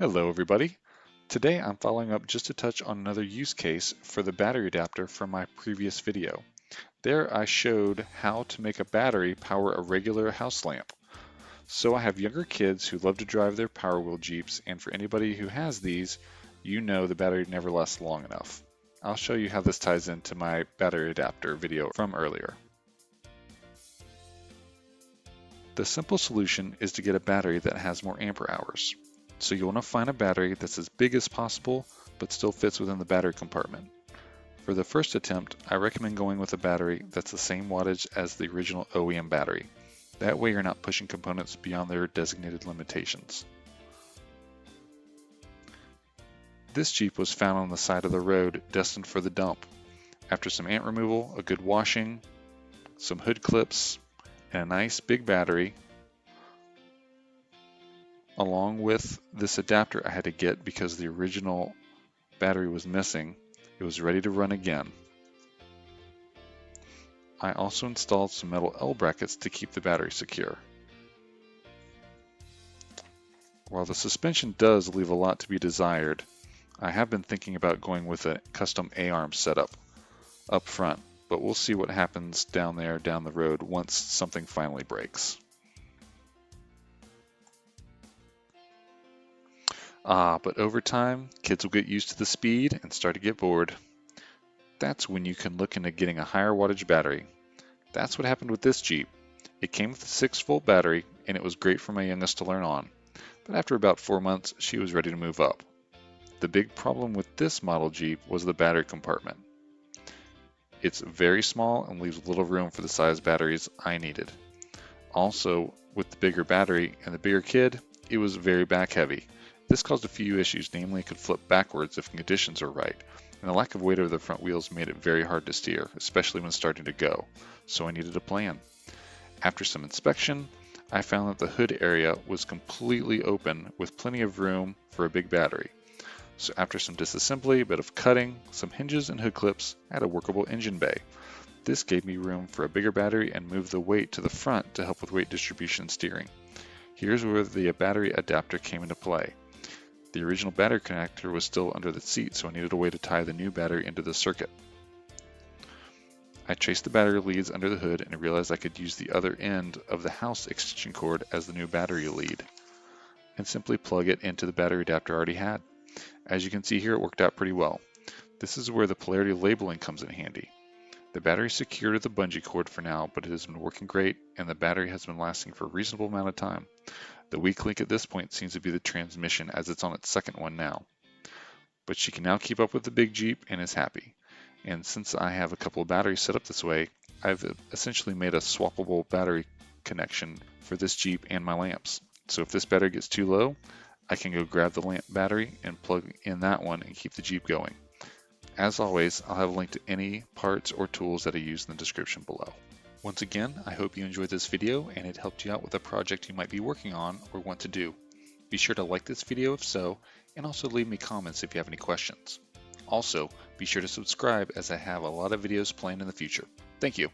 Hello everybody. Today I'm following up just to touch on another use case for the battery adapter from my previous video. There I showed how to make a battery power a regular house lamp. So I have younger kids who love to drive their PowerWheel Jeeps, and for anybody who has these, you know the battery never lasts long enough. I'll show you how this ties into my battery adapter video from earlier. The simple solution is to get a battery that has more ampere hours. So you want to find a battery that's as big as possible, but still fits within the battery compartment. For the first attempt, I recommend going with a battery that's the same wattage as the original OEM battery. That way you're not pushing components beyond their designated limitations. This Jeep was found on the side of the road, destined for the dump. After some ant removal, a good washing, some hood clips, and a nice big battery, along with this adapter I had to get because the original battery was missing, it was ready to run again. I also installed some metal L brackets to keep the battery secure. While the suspension does leave a lot to be desired, I have been thinking about going with a custom A-arm setup up front, but we'll see what happens down the road once something finally breaks. But over time, kids will get used to the speed and start to get bored. That's when you can look into getting a higher wattage battery. That's what happened with this Jeep. It came with a 6-volt battery, and it was great for my youngest to learn on. But after about 4 months, she was ready to move up. The big problem with this model Jeep was the battery compartment. It's very small and leaves little room for the size batteries I needed. Also, with the bigger battery and the bigger kid, it was very back heavy. This caused a few issues, namely it could flip backwards if conditions are right, and the lack of weight over the front wheels made it very hard to steer, especially when starting to go, so I needed a plan. After some inspection, I found that the hood area was completely open with plenty of room for a big battery. So after some disassembly, a bit of cutting, some hinges and hood clips, I had a workable engine bay. This gave me room for a bigger battery and moved the weight to the front to help with weight distribution and steering. Here's where the battery adapter came into play. The original battery connector was still under the seat, so I needed a way to tie the new battery into the circuit. I traced the battery leads under the hood and realized I could use the other end of the house extension cord as the new battery lead, and simply plug it into the battery adapter I already had. As you can see here, it worked out pretty well. This is where the polarity labeling comes in handy. The battery is secured to the bungee cord for now, but it has been working great, and the battery has been lasting for a reasonable amount of time. The weak link at this point seems to be the transmission, as it's on its second one now. But she can now keep up with the big Jeep and is happy. And since I have a couple of batteries set up this way, I've essentially made a swappable battery connection for this Jeep and my lamps. So if this battery gets too low, I can go grab the lamp battery and plug in that one and keep the Jeep going. As always, I'll have a link to any parts or tools that I use in the description below. Once again, I hope you enjoyed this video and it helped you out with a project you might be working on or want to do. Be sure to like this video if so, and also leave me comments if you have any questions. Also, be sure to subscribe as I have a lot of videos planned in the future. Thank you.